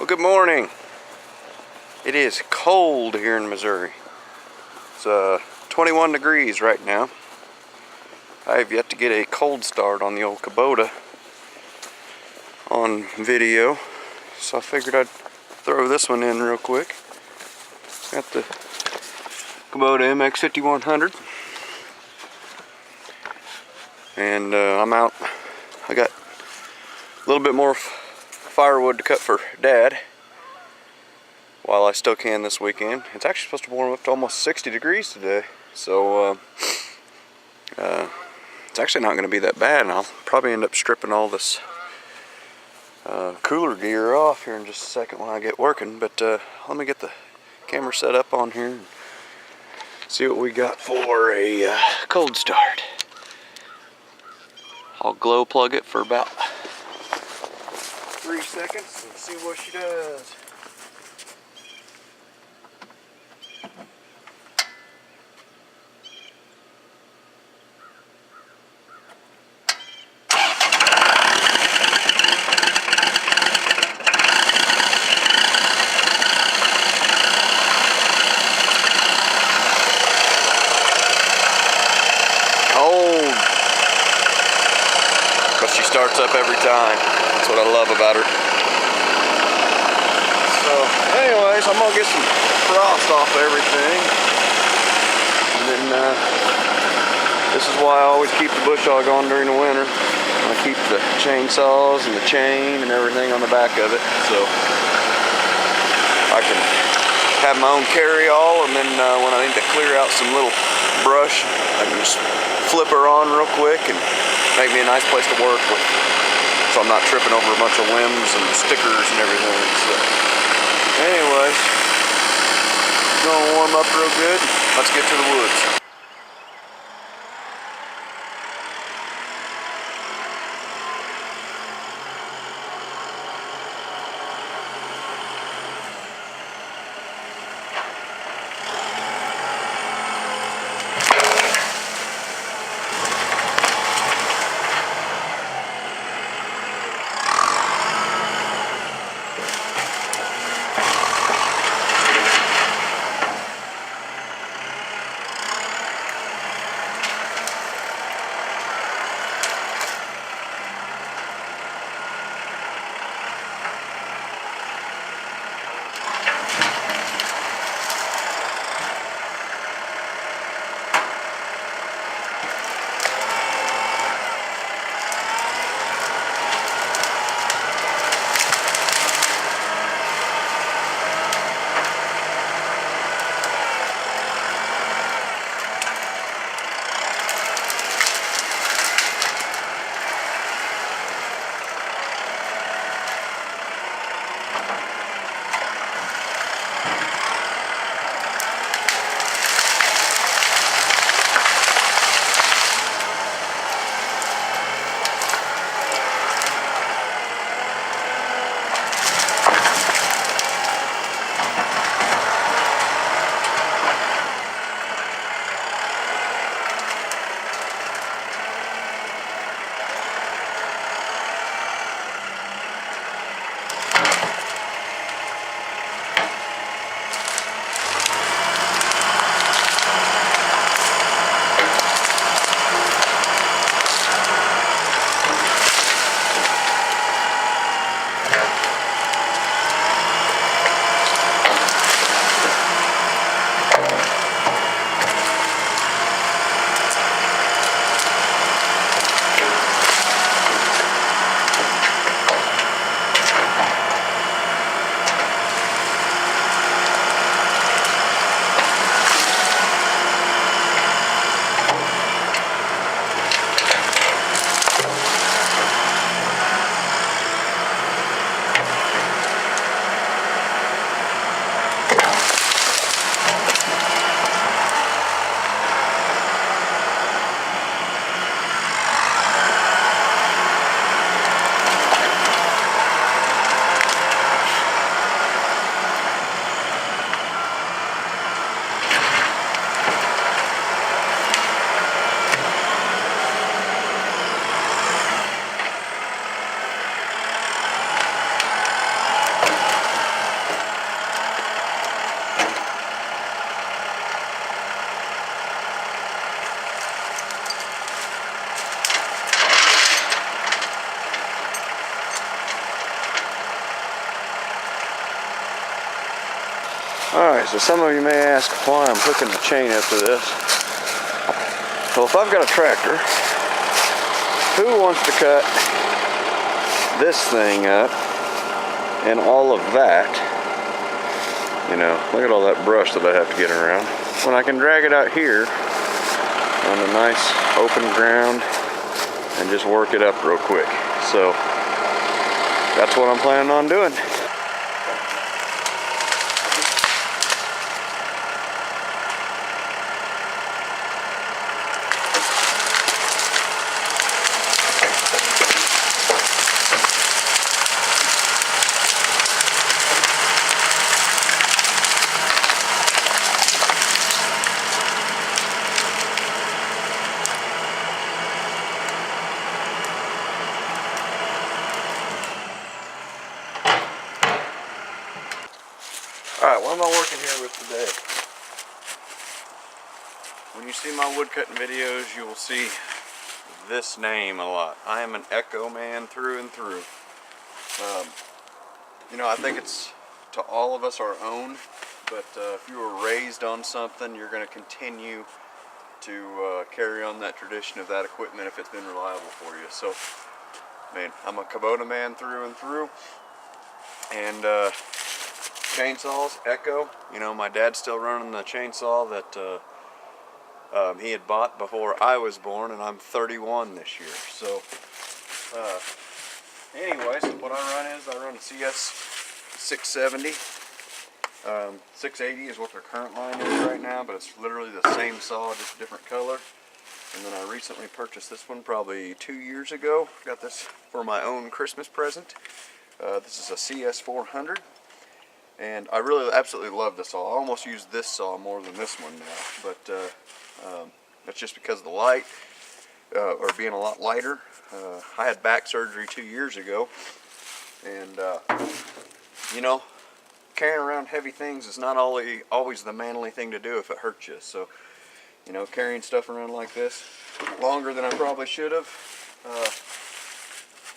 good morning. It is cold here in Missouri. It's 21 degrees right now. I have yet to get a cold start on the old Kubota on video, so I figured I'd throw this one in real quick. Got the Kubota MX5100, and I'm out. I got a little bit more firewood to cut for Dad while I still can this weekend. It's actually supposed to warm up to almost 60 degrees today, so it's actually not going to be that bad, and I'll probably end up stripping all this cooler gear off here in just a second when I get working. But let me get the camera set up on here and see what we got for a cold start. I'll glow plug it for about 3 seconds and see what she does. Cold, but she starts up every time. That's what I love about her. So anyways, I'm gonna get some frost off everything, and then this is why I always keep the bush hog on during the winter. I keep the chainsaws and the chain and everything on the back of it, so I can have my own carry-all, and then when I need to clear out some little brush, I can just flip her on real quick and make me a nice place to work with, so I'm not tripping over a bunch of limbs and stickers and everything. So anyways, it's gonna warm up real good. Let's get to the woods. Alright, so some of you may ask why I'm hooking the chain up to this. Well, if I've got a tractor, who wants to cut this thing up and all of that? You know, look at all that brush that I have to get around. When I can drag it out here on a nice open ground and just work it up real quick. So that's what I'm planning on doing. Alright, what am I working here with today? When you see my woodcutting videos, you will see this name a lot. I am an Echo man through and through. You know, I think it's to all of us our own, but if you were raised on something, you're going to continue to carry on that tradition of that equipment if it's been reliable for you. So, man, I'm a Kubota man through and through. And chainsaws, Echo. You know, my dad's still running the chainsaw that he had bought before I was born, and I'm 31 this year. So, anyways, what I run a CS 670. 680 is what their current line is right now, but it's literally the same saw, just a different color. And then I recently purchased this one probably 2 years ago. Got this for my own Christmas present. This is a CS 400. And I really absolutely love this saw. I almost use this saw more than this one now, but that's just because of the light, or being a lot lighter. I had back surgery 2 years ago, and you know, carrying around heavy things is not always the manly thing to do if it hurts you. So, you know, carrying stuff around like this longer than I probably should have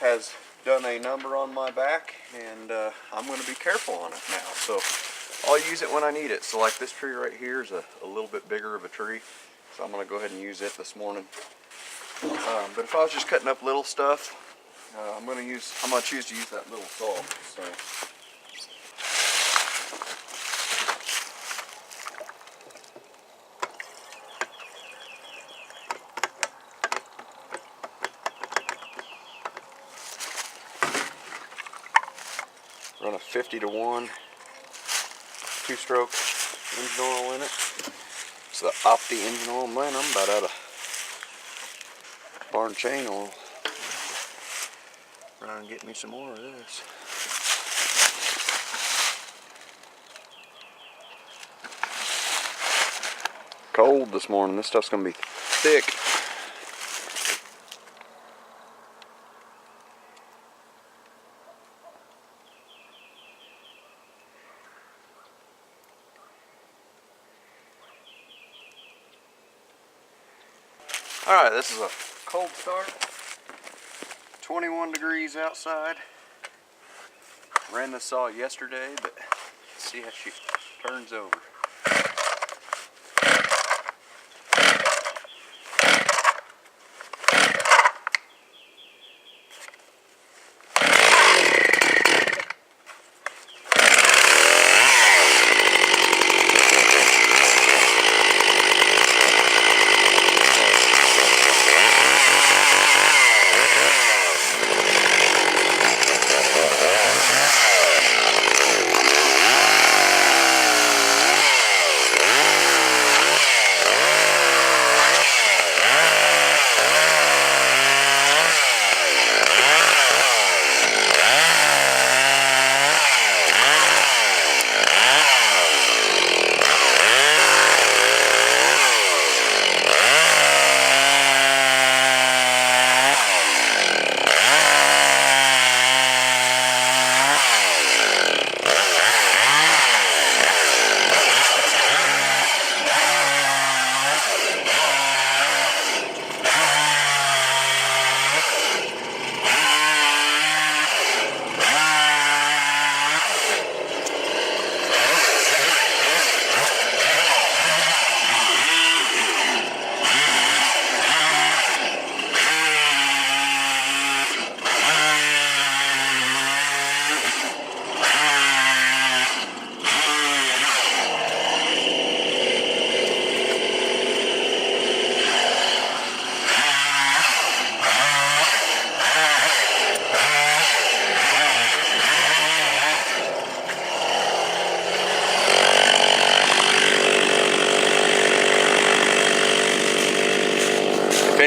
has done a number on my back, and I'm going to be careful on it now. So I'll use it when I need it. So like this tree right here is a little bit bigger of a tree, so I'm going to go ahead and use it this morning. But if I was just cutting up little stuff, I'm going to choose to use that little saw. So. Run a 50-to-1 two-stroke engine oil in it. It's the Opti engine oil blend. I'm about out of barn chain oil. Run and get me some more of this. Cold this morning. This stuff's gonna be thick. Alright, this is a cold start. 21 degrees outside. Ran the saw yesterday, but let's see how she turns over.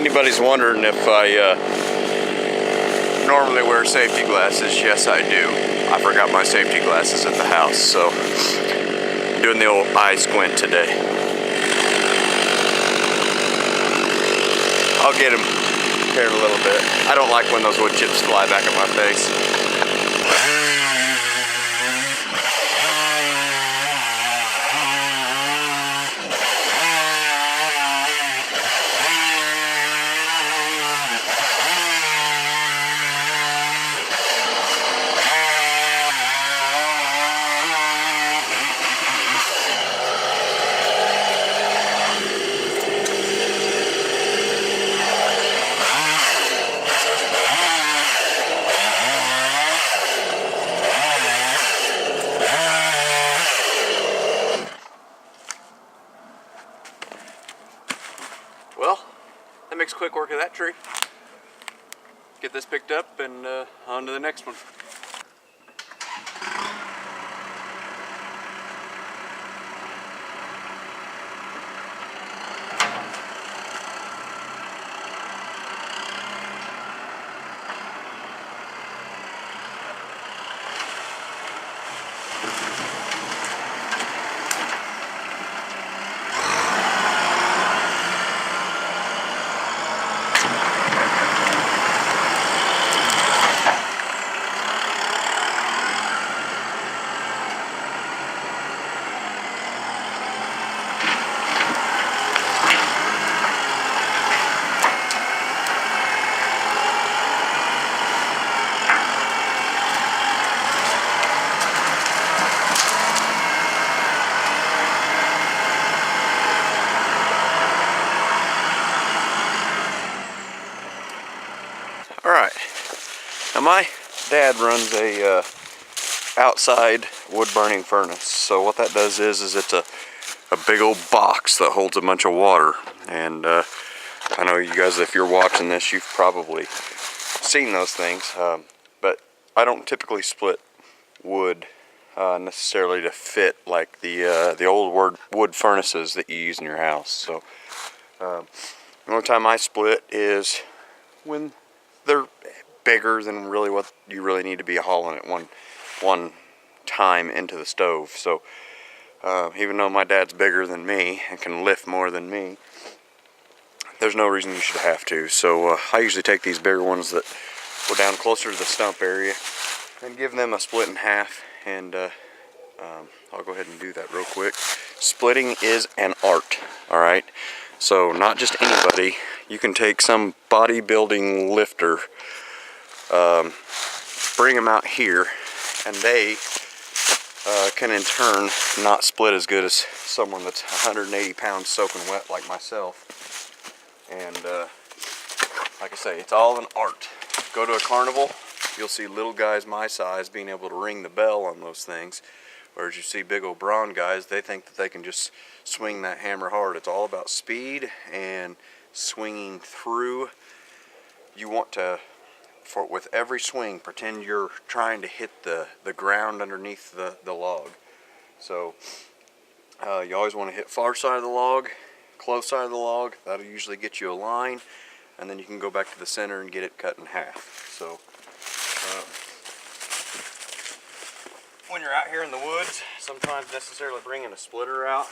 anybody's wondering if I normally wear safety glasses, yes I do. I forgot my safety glasses at the house, so I'm doing the old eye squint today. I'll get them here in a little bit. I don't like when those wood chips fly back at my face. Well, that makes quick work of that tree. Get this picked up and on to the next one. Alright, now my dad runs a outside wood burning furnace. So what that does is it's a big old box that holds a bunch of water. And I know you guys, if you're watching this, you've probably seen those things. But I don't typically split wood necessarily to fit like the old wood furnaces that you use in your house. So the only time I split is when they're bigger than really what you really need to be hauling at one time into the stove. So even though my dad's bigger than me and can lift more than me, there's no reason you should have to. So I usually take these bigger ones that go down closer to the stump area and give them a split in half. And I'll go ahead and do that real quick. Splitting is an art, alright? So not just anybody. You can take some bodybuilding lifter, bring them out here, and they can in turn not split as good as someone that's 180 pounds soaking wet like myself. And like I say, it's all an art. Go to a carnival, you'll see little guys my size being able to ring the bell on those things. Whereas you see big old brawn guys, they think that they can just swing that hammer hard. It's all about speed and swinging through. You want to, with every swing, pretend you're trying to hit the ground underneath the log. So you always want to hit far side of the log, close side of the log. That'll usually get you a line, and then you can go back to the center and get it cut in half. So when you're out here in the woods, sometimes necessarily bringing a splitter out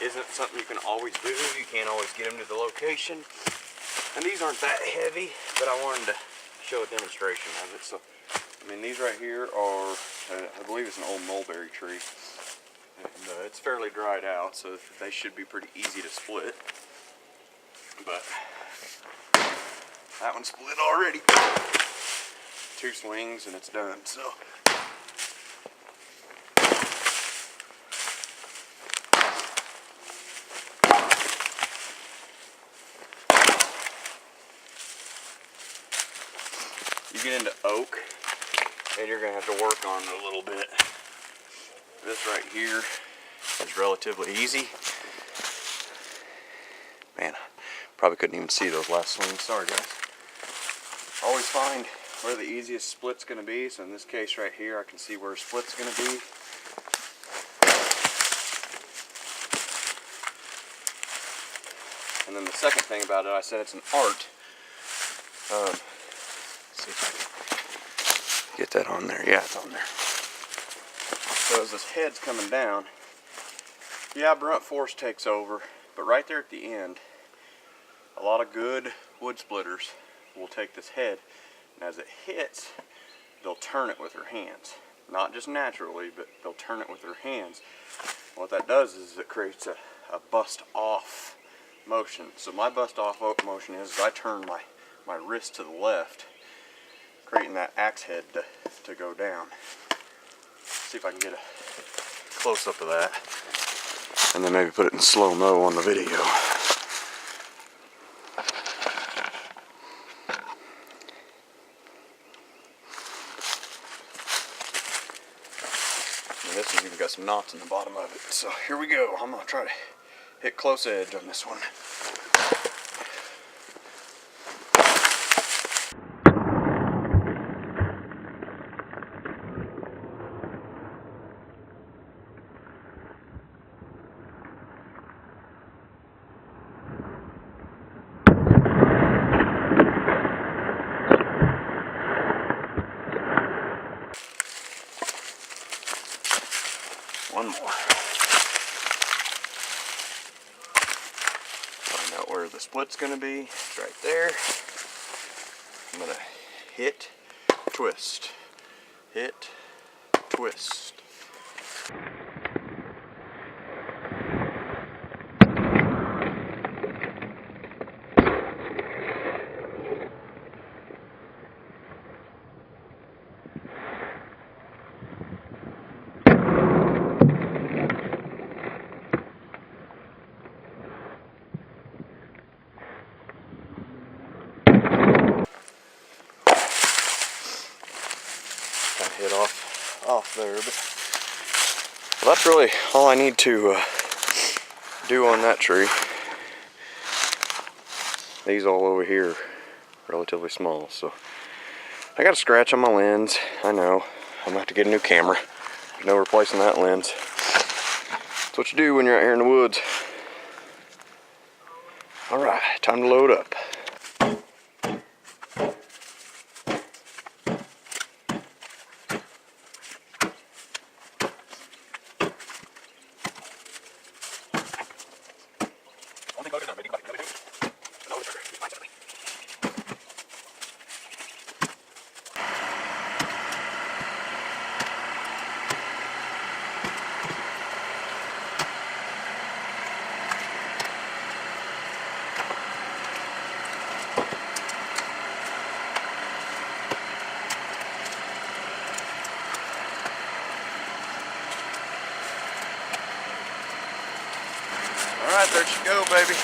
isn't something you can always do. You can't always get them to the location. And these aren't that heavy, but I wanted to show a demonstration of it. So, I mean, these right here are, I believe it's an old mulberry tree. And it's fairly dried out, so they should be pretty easy to split. But that one's split already. 2 swings and it's done. So you get into oak and you're gonna have to work on it a little bit. This right here is relatively easy. Man, probably couldn't even see those last swings. Sorry guys. Always find where the easiest split's going to be. So in this case right here, I can see where a split's going to be. And And then the second thing about it, I said it's an art. Let's see if I can get that on there. Yeah, it's on there. So as this head's coming down, yeah, brunt force takes over, but right there at the end, a lot of good wood splitters will take this head, and as it hits, they'll turn it with their hands. Not just naturally, but they'll turn it with their hands. What that does is it creates a bust off motion. So my bust off motion is I turn my wrist to the left, creating that axe head to go down. See if I can get a close up of that, and then maybe put it in slow-mo on the video. And this has even got some knots in the bottom of it. So here we go. I'm gonna try to hit close edge on this one. One more. Find out where the split's gonna be. It's right there. I'm gonna hit, twist, hit, twist. Hit off there, but well, that's really all I need to do on that tree. These all over here, relatively small, so I got a scratch on my lens. I know I'm gonna have to get a new camera. There's no replacing that lens. That's what you do when you're out here in the woods. All right, time to load up. Alright, there you go, baby.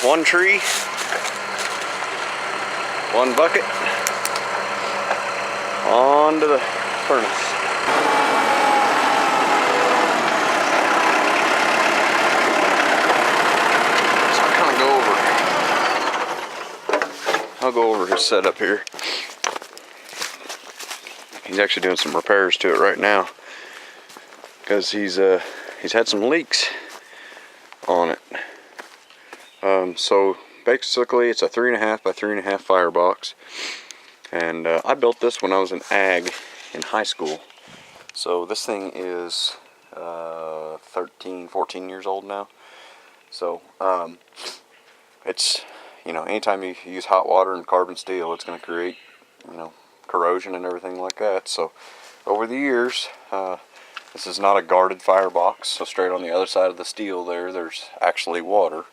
One tree, one bucket, on to the furnace. So I'll go over his setup here. He's actually doing some repairs to it right now, because he's had some leaks on it. So basically it's a 3.5 by 3.5 firebox, and I built this when I was in ag in high school. So this thing is 14 years old now. So it's, you know, anytime you use hot water and carbon steel, it's going to create, you know, corrosion and everything like that. So over the years, this is not a guarded firebox, so straight on the other side of the steel there's actually water,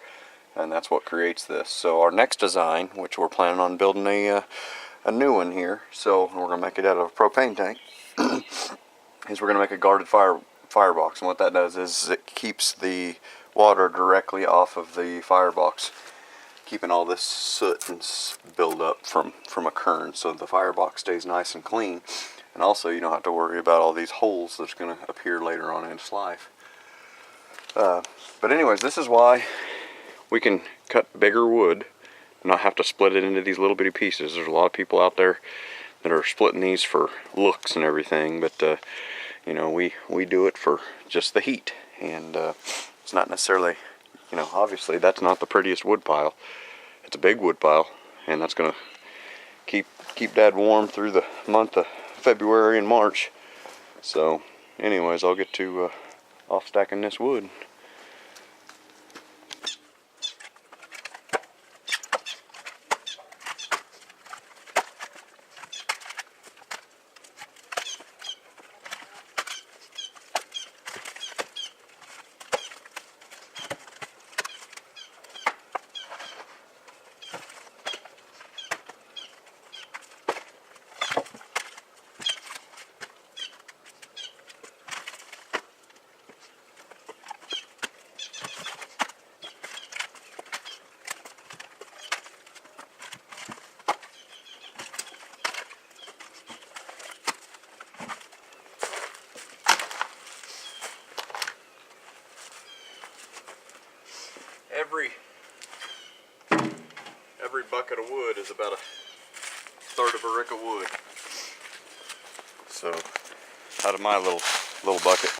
and that's what creates this. So our next design, which we're planning on building a new one here, so we're going to make it out of a propane tank, is we're going to make a guarded firebox, and what that does is it keeps the water directly off of the firebox, keeping all this soot and build up from occurring, so the firebox stays nice and clean. And also, you don't have to worry about all these holes that's going to appear later on in its life. But anyways, this is why we can cut bigger wood and not have to split it into these little bitty pieces. There's a lot of people out there that are splitting these for looks and everything, but you know, we do it for just the heat. and it's not necessarily, you know, obviously that's not the prettiest wood pile. It's a big wood pile, and that's gonna keep Dad warm through the month of February and March. So anyways, I'll get to off stacking this wood. Every bucket of wood is about a third of a rick of wood. So out of my little bucket,